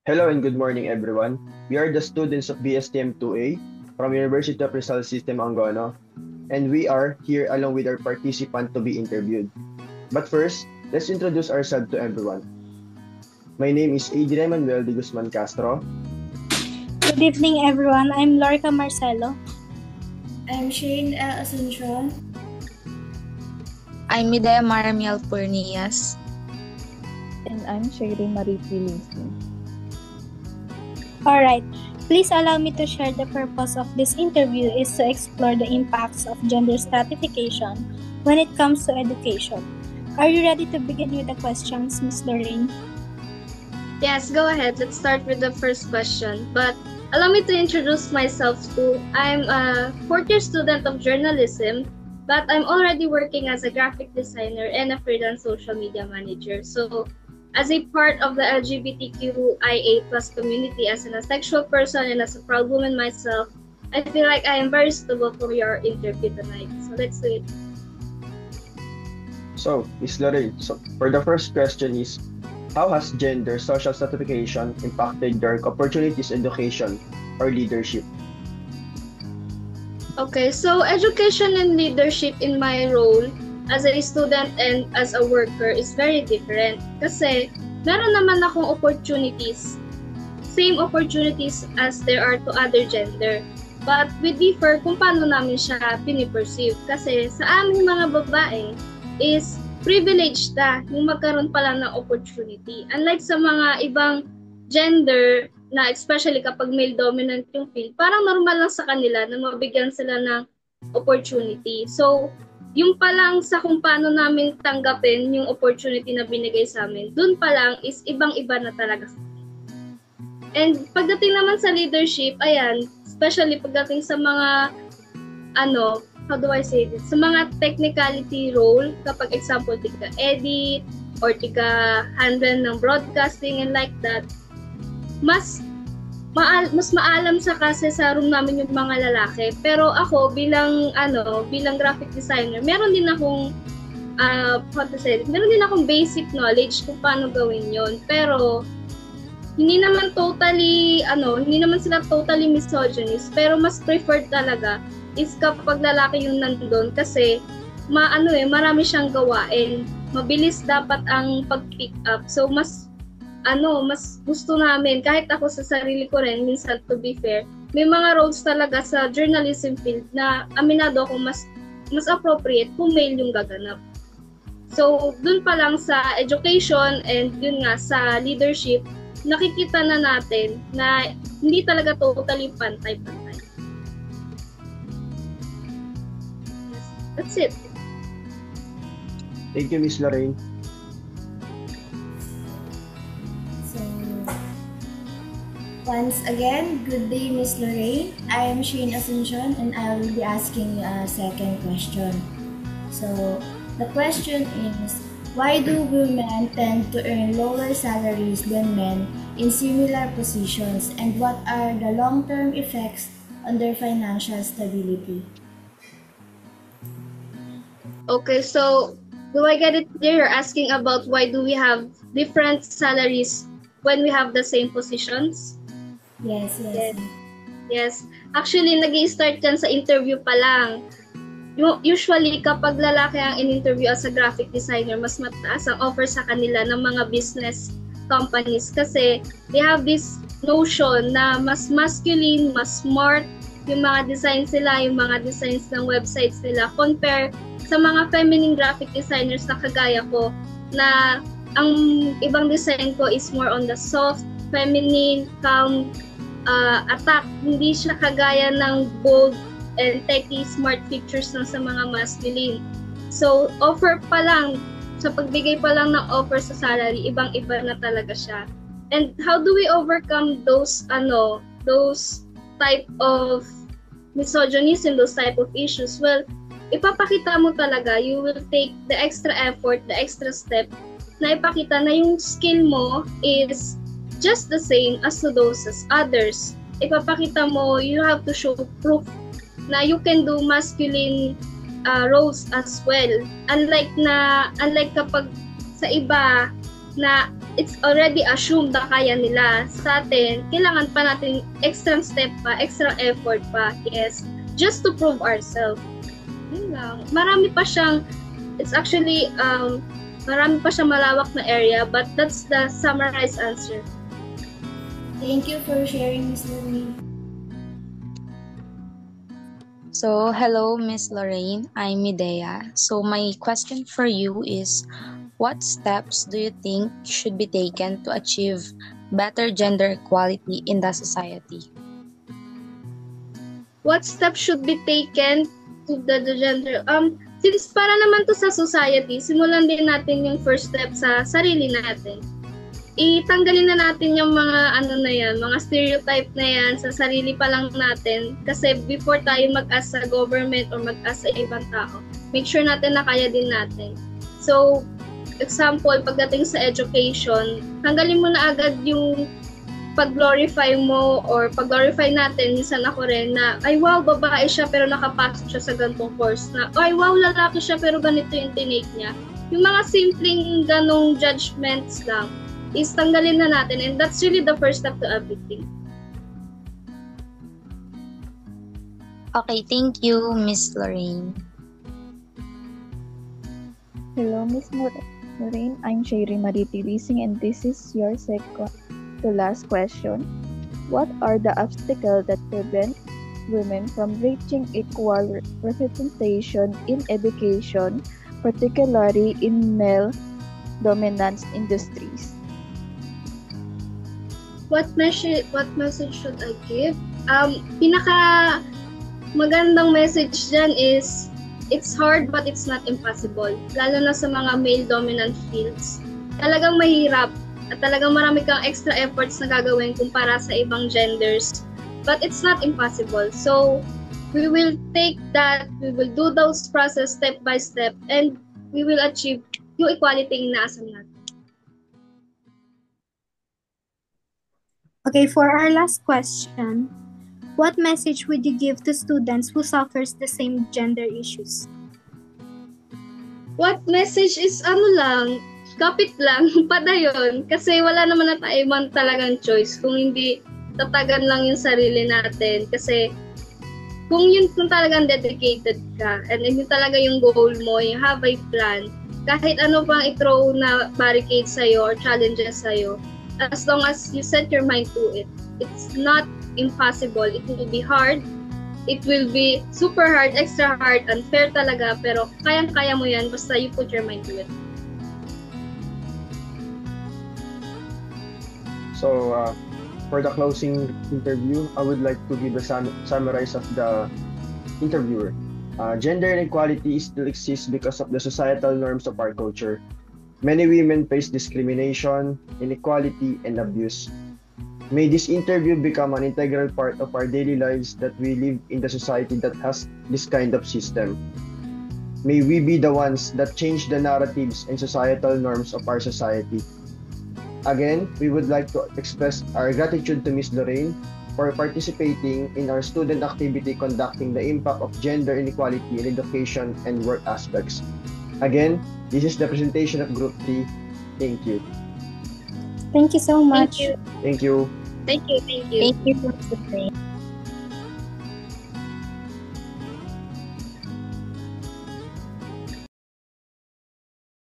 Hello and good morning, everyone. We are the students of BSTM 2A from University of Rizal System Angono, and we are here along with our participant to be interviewed. But first, let's introduce ourselves to everyone. My name is Adrian Manuel de Guzman Castro. Good evening, everyone. I'm Lorica Marcelo. I'm Shane L. Asuncion. I'm Midea Maramiel Purnias. And I'm Sherry Marie Pilinski. Alright, please allow me to share the purpose of this interview is to explore the impacts of gender stratification when it comes to education. Are you ready to begin with the questions, Ms. Lorraine? Yes, go ahead. Let's start with the first question. But allow me to introduce myself too. I'm a fourth-year student of journalism, but I'm already working as a graphic designer and a freelance social media manager. So, as a part of the LGBTQIA+ community, as an asexual person and as a proud woman myself, I feel like I am very suitable for your interview tonight. So let's do it. So, Ms. Lorraine, for the first question is, how has gender social stratification impacted your opportunities, education, or leadership? Okay, so education and leadership in my role as a student and as a worker is very different. Kasi meron naman akong opportunities, same opportunities as there are to other gender. But we differ kung paano namin siya piniperceive. Kasi sa aming mga babae is privileged na yung magkaroon pala ng opportunity. Unlike sa mga ibang gender na especially kapag male dominant yung field, parang normal lang sa kanila na mabigyan sila ng opportunity. So, yung pa lang sa kung paano namin tanggapin yung opportunity na binigay sa amin, dun pa lang is ibang-iba na talaga. And pagdating naman sa leadership, ayan, especially pagdating sa mga how do I say this? Sa mga technicality role, kapag example, tika edit or tika handle ng broadcasting and like that, mas maalam sa kasi sa room namin yung mga lalaki. Pero ako bilang graphic designer, meron din akong meron din akong basic knowledge kung paano gawin yon. Pero hindi naman sila totally misogynist, pero mas preferred talaga is kapag lalaki yung nandun kasi marami siyang gawain. Mabilis dapat ang pag-pick up. So mas gusto namin, kahit ako sa sarili ko rin, minsan to be fair, may mga roles talaga sa journalism field na aminado ako mas appropriate kung male yung gaganap. So, dun pa lang sa education and yun nga sa leadership, nakikita na natin na hindi talaga totally pantay-pantay. That's it. Thank you, Ms. Lorraine. So, once again, good day, Ms. Lorraine. I am Shane Asuncion and I will be asking you a second question. So, the question is, why do women tend to earn lower salaries than men in similar positions, and what are the long-term effects on their financial stability? Okay, so do I get it clear? You're asking about why do we have different salaries when we have the same positions? Yes. Yes. Actually, nag-i-start yan sa interview pa lang. Usually, kapag lalaki ang in-interview as a graphic designer, mas mataas ang offer sa kanila ng mga business companies kasi they have this notion na mas masculine, mas smart yung mga designs nila, yung mga designs ng websites nila compare sa mga feminine graphic designers na kagaya ko na ang ibang design ko is more on the soft, feminine, calm attack. Hindi siya kagaya ng bold and techy smart pictures ng sa mga masculine. So, offer pa lang, sa pagbigay pa lang ng offer sa salary, ibang-iba na talaga siya. And how do we overcome those type of misogynism, those type of issues? Well, ipapakita mo talaga, you will take the extra effort, the extra step na ipakita na yung skill mo is just the same as to those as others. Ipapakita mo, you have to show proof na you can do masculine roles as well. Unlike kapag sa iba na it's already assumed na kaya nila. Sa atin, kailangan pa natin extra step pa, extra effort pa, yes, just to prove ourselves. Yun lang. Marami pa siyang, it's actually, marami pa siyang malawak na area, but that's the summarized answer. Thank you for sharing, Ms. Lorraine. So, hello, Miss Lorraine. I'm Medea. So, my question for you is, what steps do you think should be taken to achieve better gender equality in the society? What steps should be taken to the gender? Since para naman to sa society, simulan din natin yung first step sa sarili natin. Itanggalin na natin yung mga mga stereotype na yan sa sarili pa lang natin, kasi before tayo mag-ask sa government or mag-ask sa ibang tao, make sure natin na kaya din natin. So, example, pagdating sa education, tanggalin mo na agad yung pag-glorify mo or pag-glorify natin, minsan ako rin na, ay wow, babae siya pero nakapasok siya sa ganitong course, na ay wow, lalaki siya pero ganito yung tinake niya. Yung mga simpleng ganong judgments lang, is tanggalin na natin, and that's really the first step to everything. Okay, thank you, Miss Lorraine. Hello, Miss Lorraine. I'm Sherry Mariti Leasing, and this is your second to last question. What are the obstacles that prevent women from reaching equal representation in education, particularly in male-dominant industries? What message should I give? Pinaka magandang message dyan is, it's hard but it's not impossible. Lalo na sa mga male-dominant fields. Talagang mahirap at talagang marami kang extra efforts na gagawin kumpara sa ibang genders. But it's not impossible. So, we will take that, we will do those process step by step, and we will achieve yung equality na inaasam natin. Okay, for our last question, what message would you give to students who suffers the same gender issues? What message is kapit lang, padayon. Kasi wala naman na tayo man talagang choice kung hindi tatagan lang yung sarili natin. Kasi kung talagang dedicated ka, and yun talaga yung goal mo, you have a plan, kahit ano pang i-throw na barricade sa'yo or challenges sa'yo, as long as you set your mind to it, it's not impossible. It will be hard. It will be super hard, extra hard, unfair talaga, pero kayang-kaya mo yan basta you put your mind to it. So, for the closing interview, I would like to give a summarize of the interviewer. Gender inequality still exists because of the societal norms of our culture. Many women face discrimination, inequality, and abuse. May this interview become an integral part of our daily lives that we live in the society that has this kind of system. May we be the ones that change the narratives and societal norms of our society. Again, we would like to express our gratitude to Ms. Lorraine for participating in our student activity conducting the impact of gender inequality in education and work aspects. Again, this is the presentation of Group 3. Thank you. Thank you so much. Thank you. Thank you. Thank you. Thank you, Miss Lorraine.